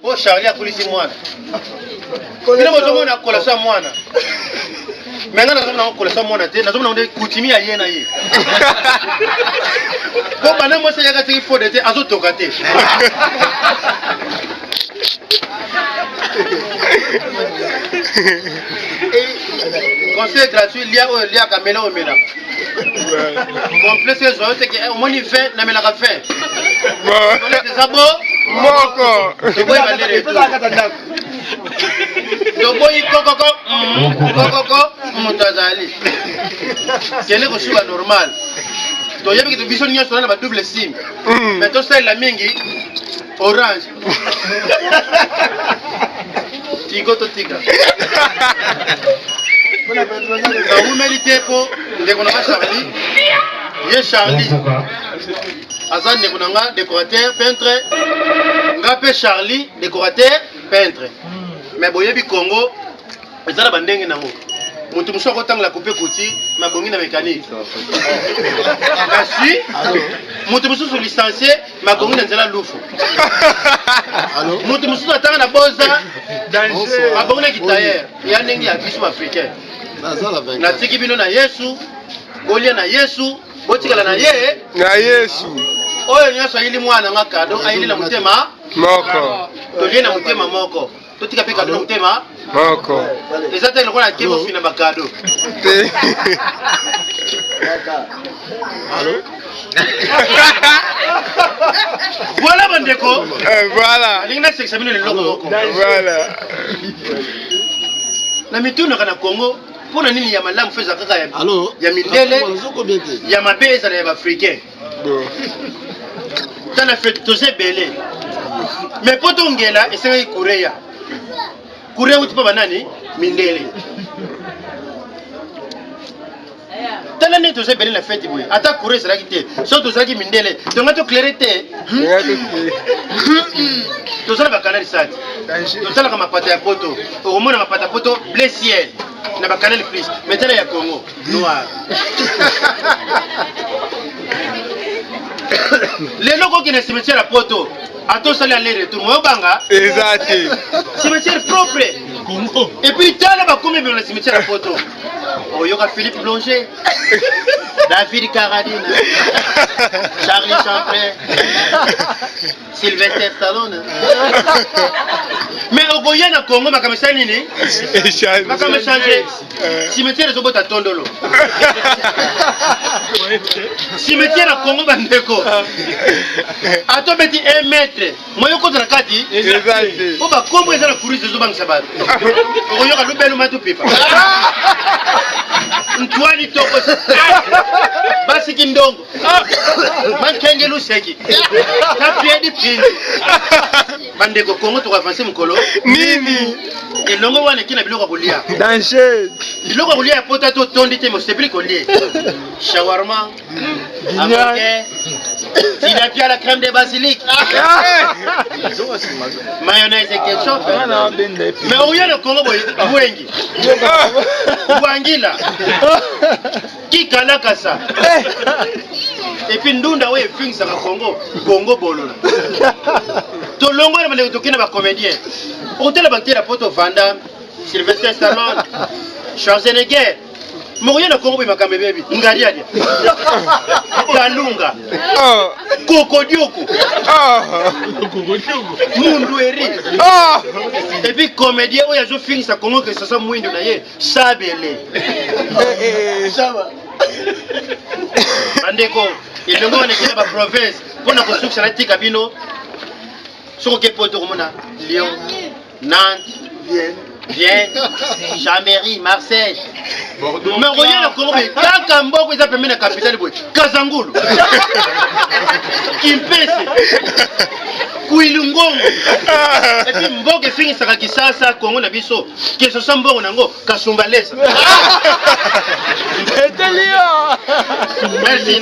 Oh Charlie akulisi mwana. Kile mozomona kolasa mwana. Menga nazomona kolasa mwana te, nazomona onde kutimia yena ye. Ko bana mo se yaga tiki fode te azotoka te. Conseil gratuit lia kamela omela. Complexe zo te ke au moni fait na mela ka fait. Bon. Les sabo moko. To boy bandere. To boy kokoko mutazali. Kele ko suba normal. To yebi ke to biso nyonso na ba double sim. Mais to style la mingi orange. Tigo to tiga. Vous méritez pour Charlie. Ye Charlie. Azan Nekonanga, décorateur, peintre. Ngapé Charlie, décorateur, peintre. Mais Boyebi Congo, ils ont la bandenge nango. Mutu muso ko tang la couper kouti, ma bongi na mécanique. Kasi, mutu muso sont licencié, ma bongi na nzela lufu. Mutu muso tang na boza, ma bongi na guitariste. Ya nengi ya biso africain. Na tiki bino na Yesu, bolia na Yesu, botikala na ye na Yesu. Oyo nyasa ili mwana nga kado, ayili na mutema moko. Tolie na mutema moko. Totika pe kado na mutema moko. Ezate lokona na kebo fina bakado. Allô? Voilà bandeko. Voilà. Alinga sexamino le loko moko. Voilà. Na mituna kana Congo. Pour la ligne, il y a madame fait ça. Allô? Il y a Mindele. Il y a ma base à l'Africain. Dans la fête, tout c'est belé. Mais pour ton gars là, il s'est Kouréa. Kouréa, où tu peux banani? Mindele. Dans l'année, tout c'est belé la fête. Attends, Kouréa, c'est là qui t'est. Sauf tout ça qui Mindele. Tu as tout clarité. Tout ça, va canal ça. Tout ça, ma pâte à poto. Au moins, ma pâte à poto, blé ciel. Na ba canal plus maintenant ya Congo noir les locaux qui ne cimetière à Poto ato sali aller retour mo banga exact cimetière propre Congo et puis tala ba comme dans le cimetière à Poto oyoka Philippe Blanger David Carradine Charlie Chaplin Sylvester Stallone mais au Goya na Congo makamesa nini makame changer cimetière zo bota tondolo cimetière à Congo bandeko ato beti 1 mètre moyo ko kati o ba kombo ezala kurise zo bangisa bato oyoka lubelo matu pipa Ntwani toko basi kindongo mankenge luseki tapiedi pindi bandeko Congo to avancer mukolo nini elongo wana kina biloko kolia danger biloko kolia potato tondi te mo sepli kolie shawarma hamburger tilapia la crème de basilic mayonnaise et ketchup mais au y'a le Congo wengi wangila kikalakasa et puis ndunda we fingsa ka Congo bolola to longo na mane to kina ba comédien hôtel banquier la poto Vanda Sylvester Stallone Schwarzenegger moyo na Congo makambe baby ngaria dia kalunga kokodioko mundu eri et puis comédien oya zo fingsa Congo que ça soit mwindo na ye sabele saba bandeko ilongo na kila ba province pona ko succès na tika bino soko ke poto komona Lyon Nantes Vienne Chambéry Marseille Bordeaux mais regarde la Congo kaka mboko eza pembe na capitale boy Kazangulu Kimpese Kuilungongo et puis mboko fingisaka kisasa Congo na biso keso sambongo nango Kasumbalesa Merci.